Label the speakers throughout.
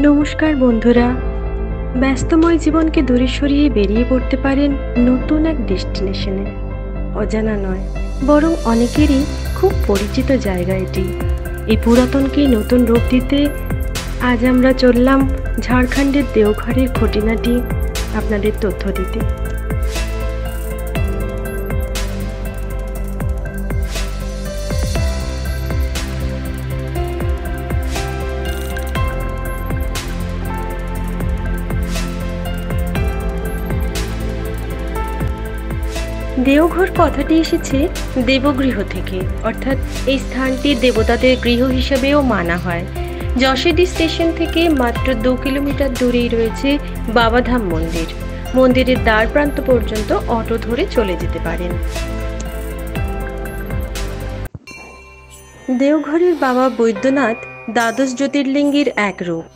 Speaker 1: নমস্কার বন্ধুরা, ব্যস্তময় জীবনকে দূরে সরিয়ে বেরিয়ে পড়তে পারেন নতুন এক ডেস্টিনেশনে। অজানা নয়, বরং অনেকেরই খুব পরিচিত জায়গা এটি। এই পুরাতনকে নতুন রূপ দিতে আজ আমরা চললাম ঝাড়খণ্ডের দেওঘরের খুঁটিনাটি আপনাদের তথ্য দিতে। দেওঘর কথাটি এসেছে দেবগৃহ থেকে, অর্থাৎ এই স্থানটি দেবতাদের গৃহ হিসেবেও মানা হয়। যশোদী স্টেশন থেকে মাত্র 2 কিলোমিটার দূরেই রয়েছে বাবাধাম মন্দির। মন্দিরের দ্বার প্রান্ত পর্যন্ত অটো ধরে চলে যেতে পারেন। দেওঘরের বাবা বৈদ্যনাথ দ্বাদশ জ্যোতির্লিঙ্গের এক রূপ।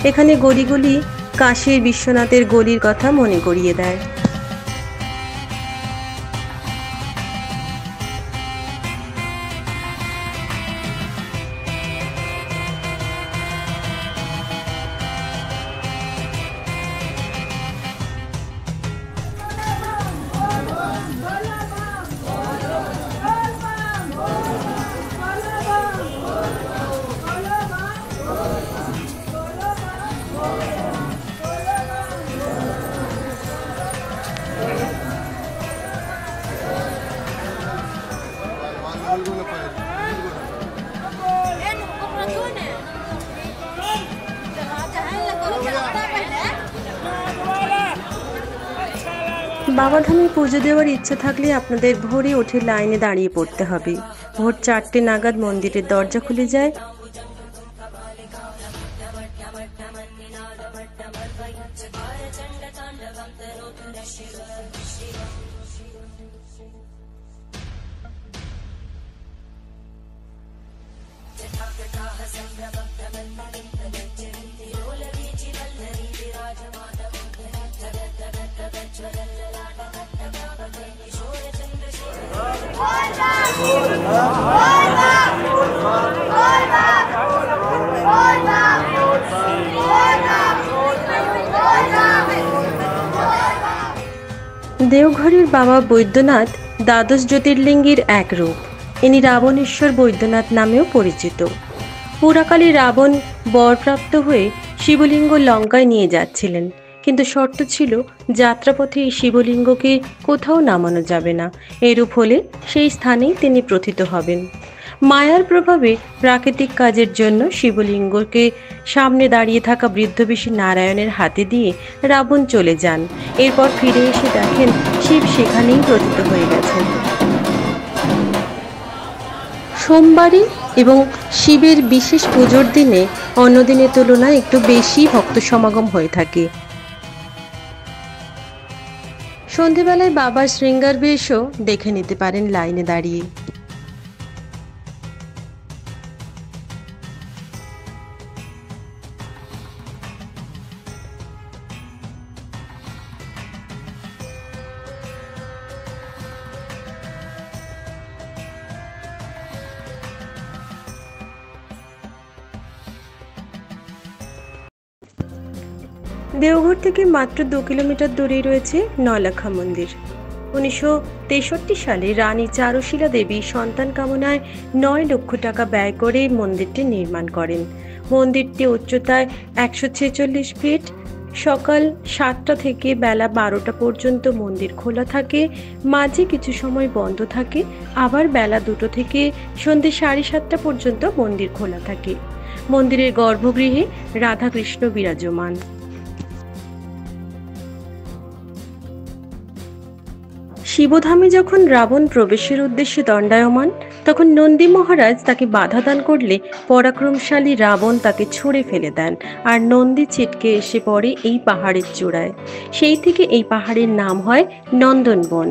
Speaker 1: এখানে গলিগুলি কাশীর বিশ্বনাথের গলির কথা মনে করিয়ে দেয়। বাবাধামে পুজো দেওয়ার ইচ্ছা থাকলে আপনাদের ভোরে উঠে লাইনে দাঁড়িয়ে পড়তে হবে। ভোর 4টে নাগাদ মন্দিরের দরজা খুলে যায়। দেওঘরের বাবা বৈদ্যনাথ দ্বাদশ জ্যোতির্লিঙ্গের এক রূপ। ইনি রাবণেশ্বর বৈদ্যনাথ নামেও পরিচিত। পুরাকালে রাবণ বরপ্রাপ্ত হয়ে শিবলিঙ্গ লঙ্কায় নিয়ে যাচ্ছিলেন, কিন্তু শর্ত ছিল যাত্রাপথে এই শিবলিঙ্গকে কোথাও নামানো যাবে না। এরূপ হলে সেই স্থানেই তিনি প্রথিত হবেন। মায়ার প্রভাবে প্রাকৃতিক কাজের জন্য শিবলিঙ্গকে সামনে দাঁড়িয়ে থাকা বৃদ্ধবেশী নারায়ণের হাতে দিয়ে রাবণ চলে যান। এরপর ফিরে এসে দেখেন শিব সেখানেই প্রথিত হয়ে গেছেন। সোমবারে এবং শিবের বিশেষ পুজোর দিনে অন্য দিনের তুলনায় একটু বেশি ভক্ত সমাগম হয়ে থাকে। সন্ধেবেলায় বাবার শৃঙ্গার বেশও দেখে নিতে পারেন লাইনে দাঁড়িয়ে। দেওঘর থেকে মাত্র 2 কিলোমিটার দূরেই রয়েছে নলাখা মন্দির। 1963 সালে রানী চারুশীলা দেবী সন্তান কামনায় 9 লক্ষ টাকা ব্যয় করে মন্দিরটি নির্মাণ করেন। মন্দিরটি উচ্চতায় 146 ফিট। সকাল 7টা থেকে বেলা 12টা পর্যন্ত মন্দির খোলা থাকে, মাঝে কিছু সময় বন্ধ থাকে। আবার বেলা 2টো থেকে সন্ধ্যে 7:30টা পর্যন্ত মন্দির খোলা থাকে। মন্দিরের গর্ভগৃহে রাধাকৃষ্ণ বিরাজমান। শিবধামে যখন রাবণ প্রবেশের উদ্দেশ্যে দণ্ডায়মান, তখন নন্দী মহারাজ তাকে বাধা দান করলে পরাক্রমশালী রাবণ তাকে ছুঁড়ে ফেলে দেন, আর নন্দী ছিটকে এসে পড়ে এই পাহাড়ের চূড়ায়। সেই থেকে এই পাহাড়ের নাম হয় নন্দনবন।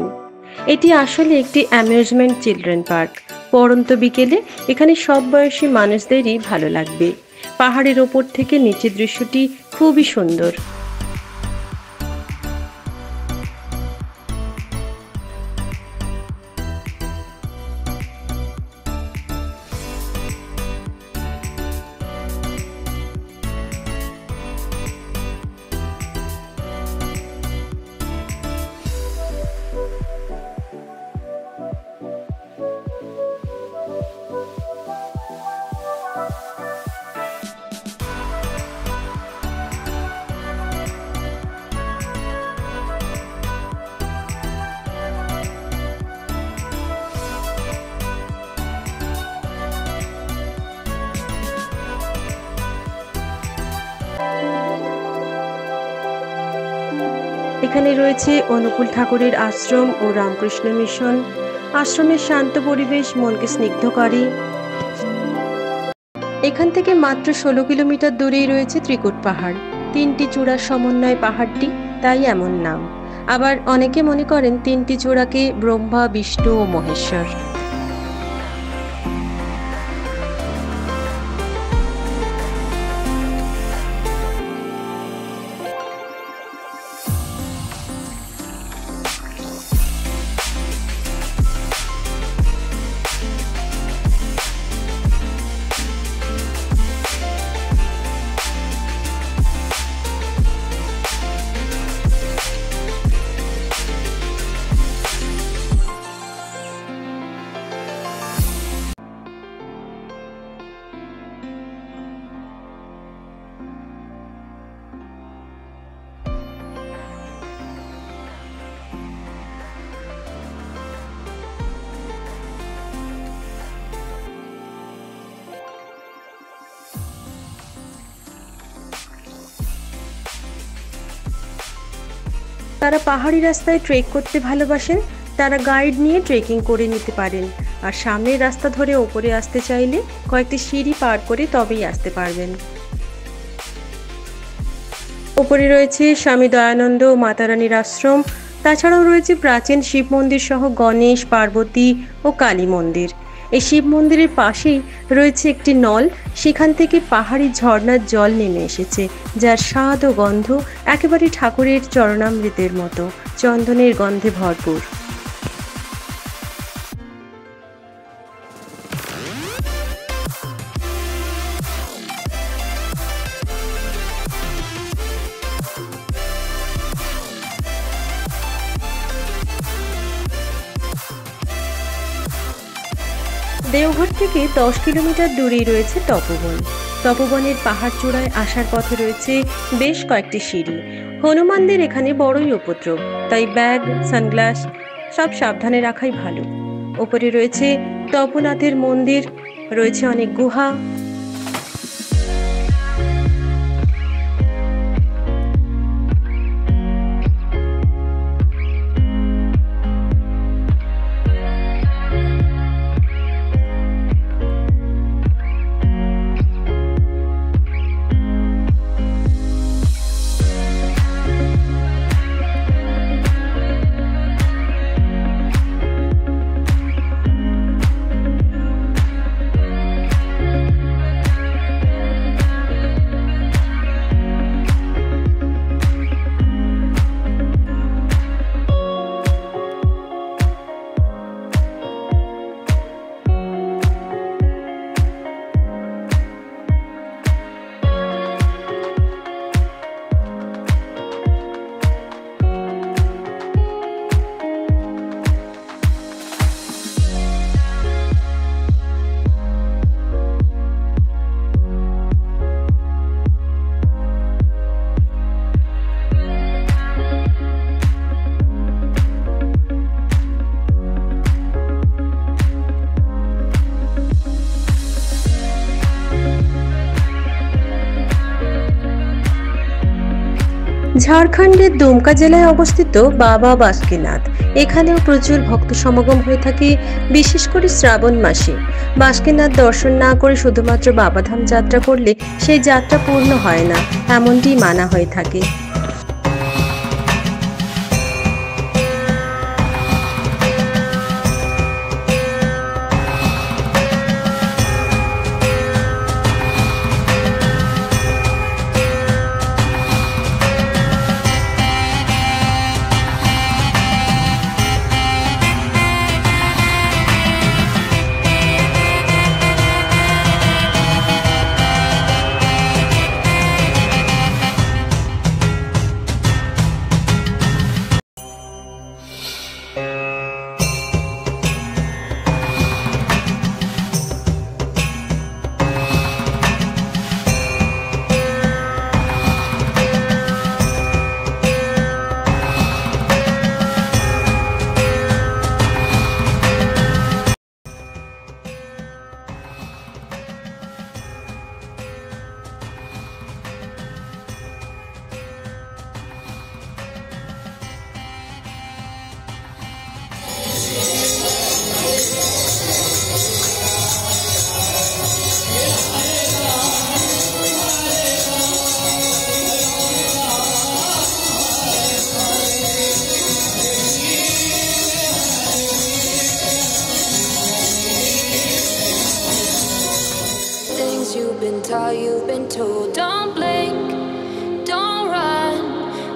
Speaker 1: এটি আসলে একটি অ্যামিউজমেন্ট চিলড্রেন পার্ক। পড়ন্ত বিকেলে এখানে সব বয়সী মানুষদেরই ভালো লাগবে। পাহাড়ের ওপর থেকে নিচের দৃশ্যটি খুবই সুন্দর। এখানে রয়েছে অনুকূল ঠাকুরের আশ্রম ও রামকৃষ্ণ মিশন। আশ্রমের শান্ত পরিবেশ মনকে স্নিগ্ধ করে। এখান থেকে মাত্র 16 কিলোমিটার দূরেই রয়েছে ত্রিকুট পাহাড়। 3টি চূড়ার সমন্বয় পাহাড়টি, তাই এমন নাম। আবার অনেকে মনে করেন 3টি চূড়াকে ব্রহ্মা, বিষ্ণু ও মহেশ্বর। তারা পাহাড়ি রাস্তায় ট্রেক করতে ভালোবাসেন, তারা গাইড নিয়ে ট্রেকিং করে নিতে পারেন। আর সামনের রাস্তা ধরে ওপরে আসতে চাইলে কয়েকটি সিঁড়ি পার করে তবেই আসতে পারবেন। ওপরে রয়েছে স্বামী দয়ানন্দ ও মাতারানীর আশ্রম। তাছাড়াও রয়েছে প্রাচীন শিব মন্দির সহ গণেশ, পার্বতী ও কালী মন্দির। এই শিব মন্দিরের পাশেই রয়েছে একটি নল, সেখান থেকে পাহাড়ি ঝর্ণার জল নেমে এসেছে, যার স্বাদ ও গন্ধ একেবারে ঠাকুরের চরণামৃতের মতো, চন্দনের গন্ধে ভরপুর। দেওঘর থেকে 10 কিলোমিটার দূরেই রয়েছে তপোবন। তপোবনের পাহাড় চূড়ায় আসার পথে রয়েছে বেশ কয়েকটি সিঁড়ি। হনুমানদের এখানে বড়ই উপদ্রব, তাই ব্যাগ, সানগ্লাস সব সাবধানে রাখাই ভালো। ওপরে রয়েছে তপোনাথের মন্দির, রয়েছে অনেক গুহা। ঝাড়খণ্ডের দুমকা জেলায় অবস্থিত বাবা বাসুকিনাথ। এখানেও প্রচুর ভক্ত সমাগম হয়ে থাকে, বিশেষ করে শ্রাবণ মাসে। বাসুকিনাথ দর্শন না করে শুধুমাত্র বাবাধাম যাত্রা করলে সেই যাত্রা পূর্ণ হয় না, এমনটি মানা হয়ে থাকে।
Speaker 2: all you've been told. Don't blink, don't run,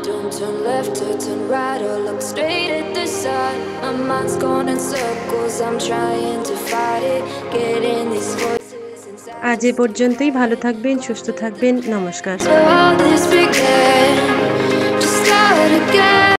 Speaker 2: don't turn left or turn right or look straight at the sun. My mind's going in circles, I'm trying to fight it, getting these voices inside.
Speaker 1: আজ এ পর্যন্তই। ভালো থাকবেন, সুস্থ থাকবেন। নমস্কার।
Speaker 2: So all this began, just start again.